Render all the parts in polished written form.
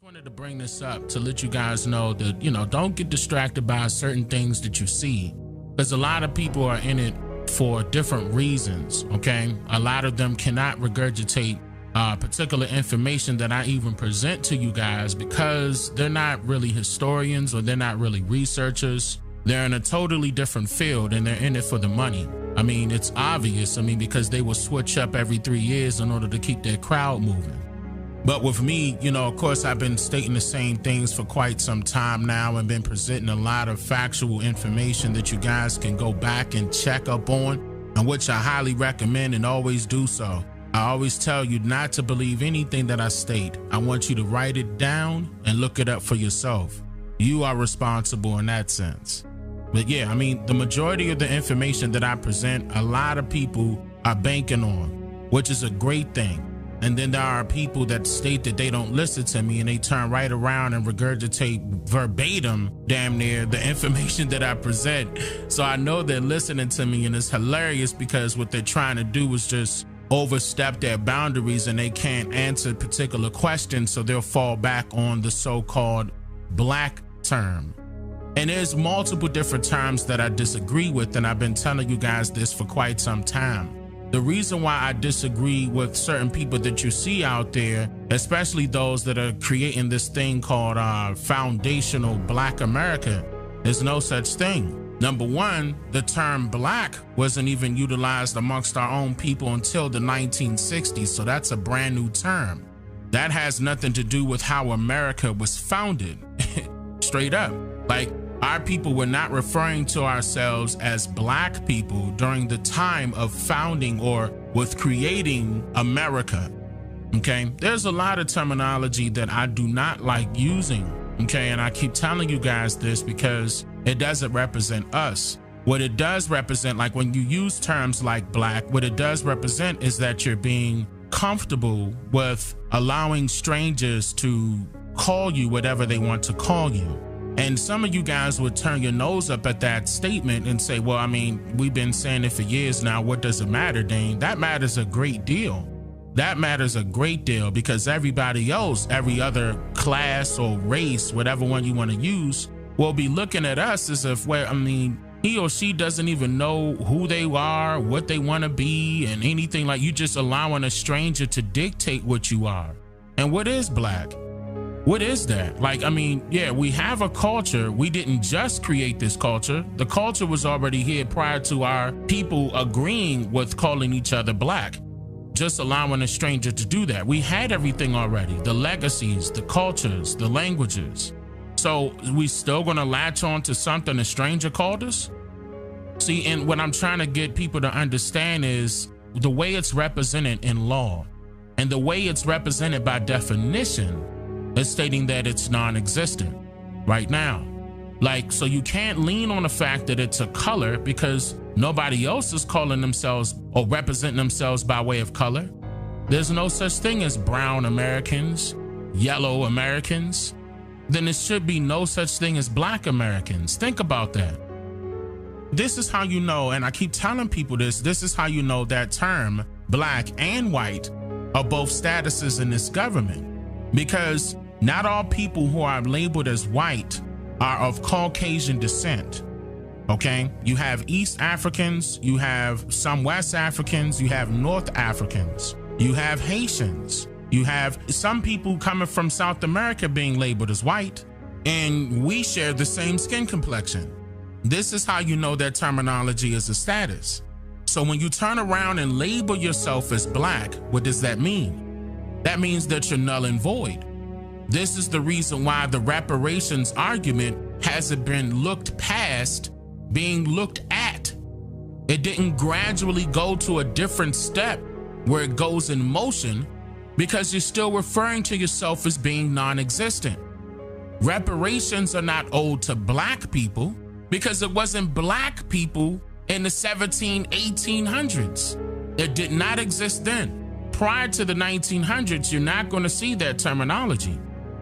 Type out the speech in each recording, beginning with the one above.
Wanted to bring this up to let you guys know that, don't get distracted by certain things that you see, because a lot of people are in it for different reasons. Okay, a lot of them cannot regurgitate particular information that I even present to you guys because they're not really historians or they're not really researchers. They're in a totally different field and they're in it for the money. I mean, it's obvious. Because they will switch up every 3 years in order to keep their crowd moving. But with me, of course, I've been stating the same things for quite some time now and been presenting a lot of factual information that you guys can go back and check up on, and which I highly recommend and always do so. I always tell you not to believe anything that I state. I want you to write it down and look it up for yourself. You are responsible in that sense. But yeah, the majority of the information that I present, a lot of people are banking on, which is a great thing. And then there are people that state that they don't listen to me and they turn right around and regurgitate verbatim, damn near, the information that I present. So I know they're listening to me, and it's hilarious because what they're trying to do is just overstep their boundaries and they can't answer particular questions. So they'll fall back on the so-called black term. And there's multiple different terms that I disagree with, and I've been telling you guys this for quite some time. The reason why I disagree with certain people that you see out there, especially those that are creating this thing called foundational Black America, there's no such thing. Number one, the term black wasn't even utilized amongst our own people until the 1960s, so that's a brand new term. That has nothing to do with how America was founded. Straight up. Like, our people were not referring to ourselves as black people during the time of founding or with creating America. Okay, there's a lot of terminology that I do not like using. Okay, and I keep telling you guys this because it doesn't represent us. What it does represent, like when you use terms like black, what it does represent is that you're being comfortable with allowing strangers to call you whatever they want to call you. And some of you guys would turn your nose up at that statement and say, well, we've been saying it for years now. What does it matter, Dane? That matters a great deal. That matters a great deal because everybody else, every other class or race, whatever one you want to use, will be looking at us as if, he or she doesn't even know who they are, what they want to be, and anything. Like, you just allowing a stranger to dictate what you are. And what is black? What is that? Yeah, we have a culture. We didn't just create this culture. The culture was already here prior to our people agreeing with calling each other black. Just allowing a stranger to do that. We had everything already. The legacies, the cultures, the languages. So we still gonna latch on to something a stranger called us? See, and what I'm trying to get people to understand is the way it's represented in law and the way it's represented by definition is stating that it's non-existent right now. So you can't lean on the fact that it's a color because nobody else is calling themselves or representing themselves by way of color. There's no such thing as brown Americans, yellow Americans. Then there should be no such thing as black Americans. Think about that. This is how you know, and I keep telling people this is how you know that term, black and white, are both statuses in this government. Because not all people who are labeled as white are of Caucasian descent, okay? You have East Africans, you have some West Africans, you have North Africans, you have Haitians, you have some people coming from South America being labeled as white, and we share the same skin complexion. This is how you know that terminology is a status. So when you turn around and label yourself as black, what does that mean? That means that you're null and void. This is the reason why the reparations argument hasn't been looked past being looked at. It didn't gradually go to a different step where it goes in motion because you're still referring to yourself as being non-existent. Reparations are not owed to black people because it wasn't black people in the 1800s. It did not exist then. Prior to the 1900s, you're not going to see that terminology.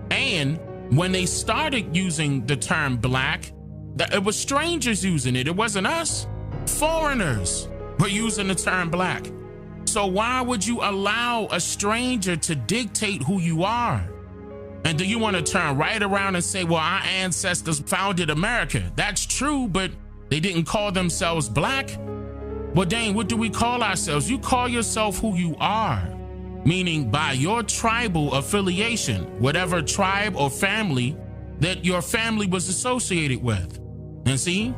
And when they started using the term black, it was strangers using it. It wasn't us. Foreigners were using the term black. So why would you allow a stranger to dictate who you are? And then you want to turn right around and say, well, our ancestors founded America. That's true, but they didn't call themselves black. Well, Dane, what do we call ourselves? You call yourself who you are, meaning by your tribal affiliation, whatever tribe or family that your family was associated with. And see,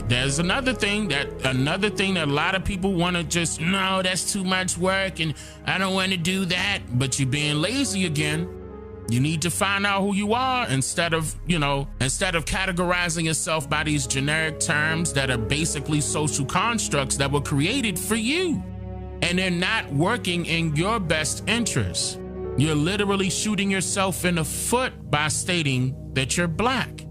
there's another thing that a lot of people want to just, no, that's too much work and I don't want to do that. But you're being lazy again. You need to find out who you are instead of categorizing yourself by these generic terms that are basically social constructs that were created for you. And they're not working in your best interest. You're literally shooting yourself in the foot by stating that you're black.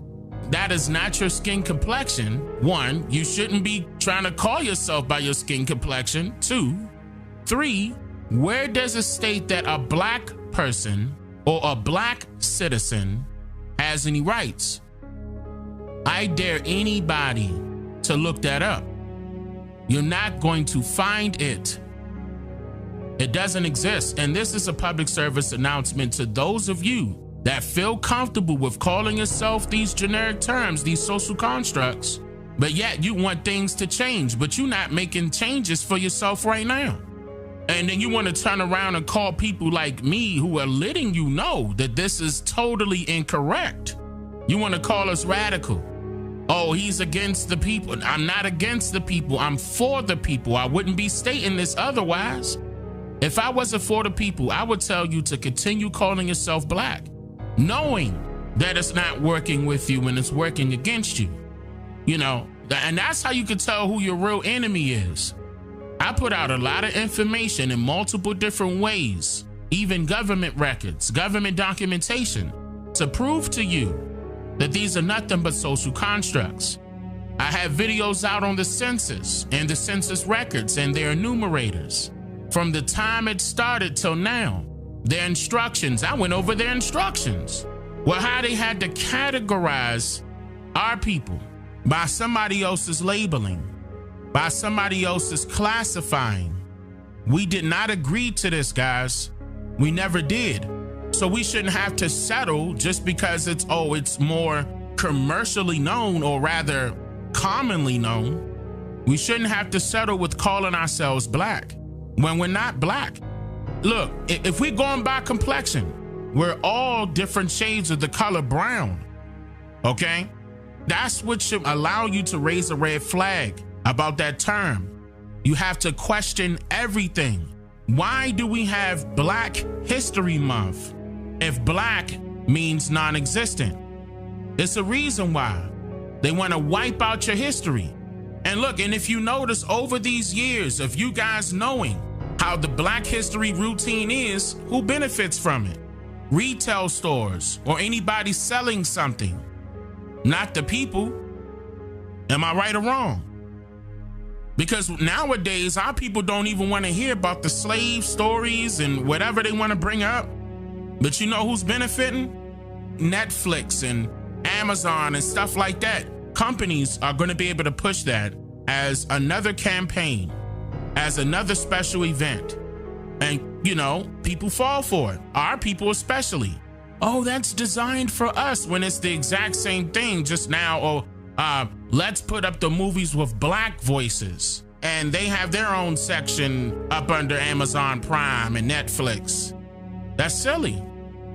That is not your skin complexion. 1, you shouldn't be trying to call yourself by your skin complexion. 2, 3, where does it state that a black person or a black citizen has any rights? I dare anybody to look that up. You're not going to find it. It doesn't exist. And this is a public service announcement to those of you that feel comfortable with calling yourself these generic terms, these social constructs, but yet you want things to change, but you're not making changes for yourself right now. And then you want to turn around and call people like me who are letting you know that this is totally incorrect. You want to call us radical. Oh, he's against the people. I'm not against the people. I'm for the people. I wouldn't be stating this otherwise. If I wasn't for the people, I would tell you to continue calling yourself black, knowing that it's not working with you and it's working against you. You know, and that's how you can tell who your real enemy is. I put out a lot of information in multiple different ways, even government records, government documentation, to prove to you that these are nothing but social constructs. I have videos out on the census and the census records and their enumerators. From the time it started till now, their instructions, I went over their instructions. Well, how they had to categorize our people by somebody else's labeling, by somebody else's classifying. We did not agree to this, guys. We never did. So we shouldn't have to settle just because it's more commercially known, or rather commonly known. We shouldn't have to settle with calling ourselves black when we're not black. Look, if we're going by complexion, we're all different shades of the color brown, okay? That's what should allow you to raise a red flag about that term. You have to question everything. Why do we have Black History Month if black means non-existent? It's a reason why. They want to wipe out your history. And look, and if you notice over these years of you guys knowing how the Black history routine is, who benefits from it? Retail stores or anybody selling something, not the people. Am I right or wrong? Because nowadays, our people don't even want to hear about the slave stories and whatever they want to bring up. But you know who's benefiting? Netflix and Amazon and stuff like that. Companies are going to be able to push that as another campaign, as another special event. And, you know, people fall for it. Our people especially. Oh, that's designed for us, when it's the exact same thing just now. Oh, let's put up the movies with black voices. And they have their own section up under Amazon Prime and Netflix. That's silly.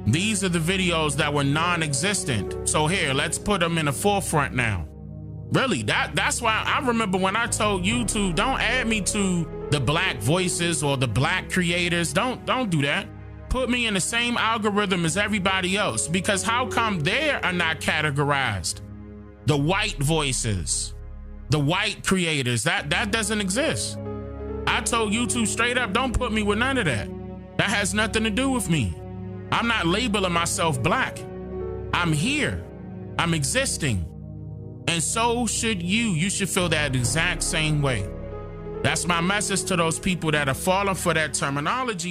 These are the videos that were non-existent. So here, let's put them in the forefront now. Really, that's why I remember when I told YouTube, don't add me to the black voices or the black creators. Don't do that. Put me in the same algorithm as everybody else, because how come they are not categorized? The white voices, the white creators, that doesn't exist. I told YouTube straight up, don't put me with none of that. That has nothing to do with me. I'm not labeling myself black. I'm here. I'm existing. And so should you. You should feel that exact same way. That's my message to those people that are falling for that terminology.